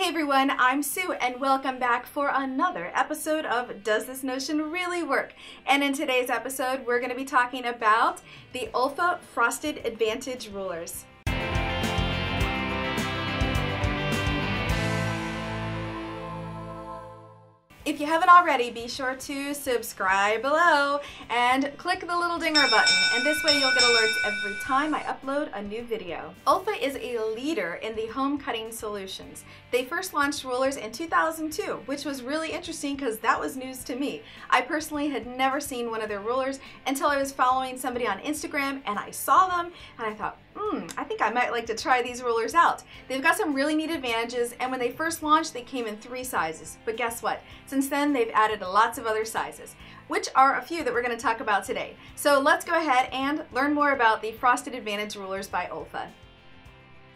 everyone, I'm Sue and welcome back for another episode of Does This Notion Really Work? And in today's episode, we're going to be talking about the Olfa Frosted Advantage Rulers. If you haven't already, be sure to subscribe below and click the little dinger button, and this way you'll get alerts every time I upload a new video. Olfa is a leader in the home cutting solutions. They first launched rulers in 2002, which was really interesting because that was news to me. I personally had never seen one of their rulers until I was following somebody on Instagram and I saw them and I thought, I think I might like to try these rulers out. They've got some really neat advantages, and when they first launched, they came in 3 sizes. But guess what? Since then, they've added lots of other sizes, which are a few that we're going to talk about today. So let's go ahead and learn more about the Frosted Advantage Rulers by Olfa.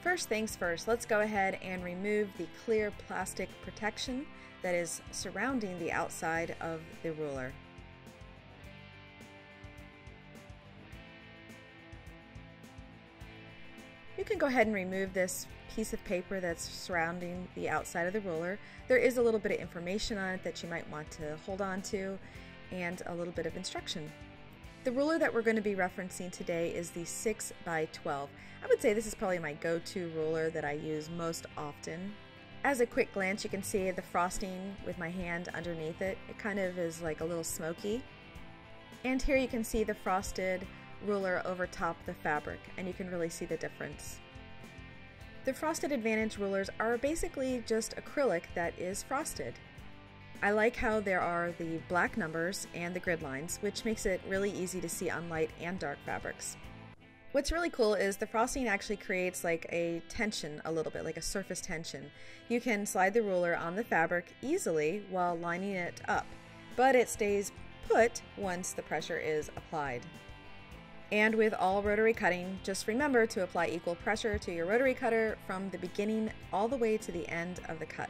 First things first, let's go ahead and remove the clear plastic protection that is surrounding the outside of the ruler. You can go ahead and remove this piece of paper that's surrounding the outside of the ruler. There is a little bit of information on it that you might want to hold on to and a little bit of instruction. The ruler that we're going to be referencing today is the 6 by 12. I would say this is probably my go-to ruler that I use most often. As a quick glance, you can see the frosting with my hand underneath it. It kind of is like a little smoky. And here you can see the frosted ruler over top the fabric, and you can really see the difference. The Frosted Advantage rulers are basically just acrylic that is frosted. I like how there are the black numbers and the grid lines, which makes it really easy to see on light and dark fabrics. What's really cool is the frosting actually creates like a tension a little bit, like a surface tension. You can slide the ruler on the fabric easily while lining it up, but it stays put once the pressure is applied. And with all rotary cutting, just remember to apply equal pressure to your rotary cutter from the beginning all the way to the end of the cut.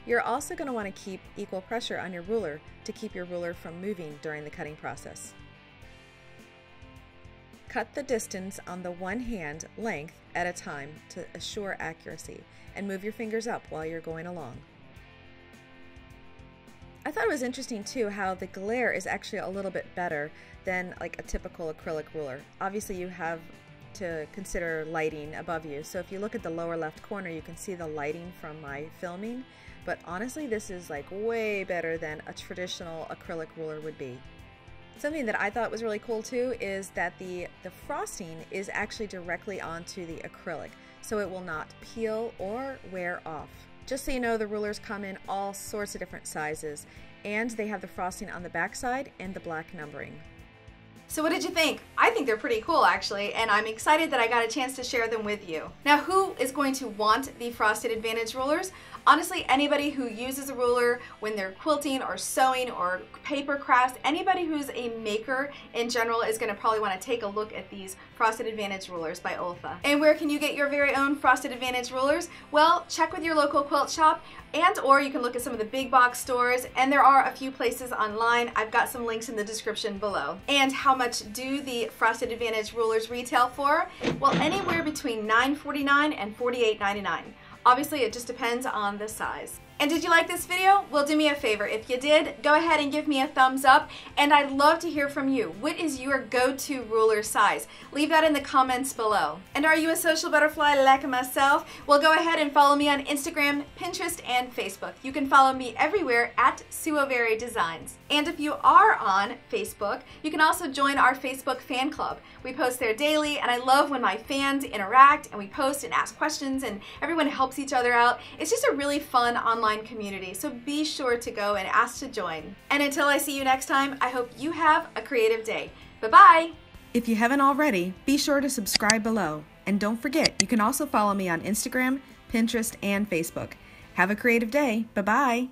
You're also going to want to keep equal pressure on your ruler to keep your ruler from moving during the cutting process. Cut the distance on the one hand length at a time to assure accuracy, and move your fingers up while you're going along. I thought it was interesting too how the glare is actually a little bit better than like a typical acrylic ruler. Obviously you have to consider lighting above you, so if you look at the lower left corner you can see the lighting from my filming, but honestly this is like way better than a traditional acrylic ruler would be. Something that I thought was really cool too is that the frosting is actually directly onto the acrylic, so it will not peel or wear off. Just so you know, the rulers come in all sorts of different sizes, and they have the frosting on the back side and the black numbering. So what did you think? I think they're pretty cool actually, and I'm excited that I got a chance to share them with you. Now, who is going to want the Frosted Advantage rulers? Honestly, anybody who uses a ruler when they're quilting or sewing or paper crafts, anybody who's a maker in general is going to probably want to take a look at these Frosted Advantage rulers by Olfa. And where can you get your very own Frosted Advantage rulers? Well, check with your local quilt shop, and or you can look at some of the big box stores, and there are a few places online. I've got some links in the description below. And how much do the Frosted Advantage rulers retail for? Well, anywhere between $9.49 and $48.99. Obviously, it just depends on the size. And did you like this video? Well, do me a favor. If you did, go ahead and give me a thumbs up, and I'd love to hear from you. What is your go-to ruler size? Leave that in the comments below. And are you a social butterfly like myself? Well, go ahead and follow me on Instagram, Pinterest, and Facebook. You can follow me everywhere at Suovery Designs. And if you are on Facebook, you can also join our Facebook fan club. We post there daily, and I love when my fans interact and we post and ask questions, and everyone helps each other out. It's just a really fun online community, so be sure to go and ask to join. And until I see you next time, I hope you have a creative day. Bye-bye! If you haven't already, be sure to subscribe below. And don't forget, you can also follow me on Instagram, Pinterest, and Facebook. Have a creative day. Bye-bye!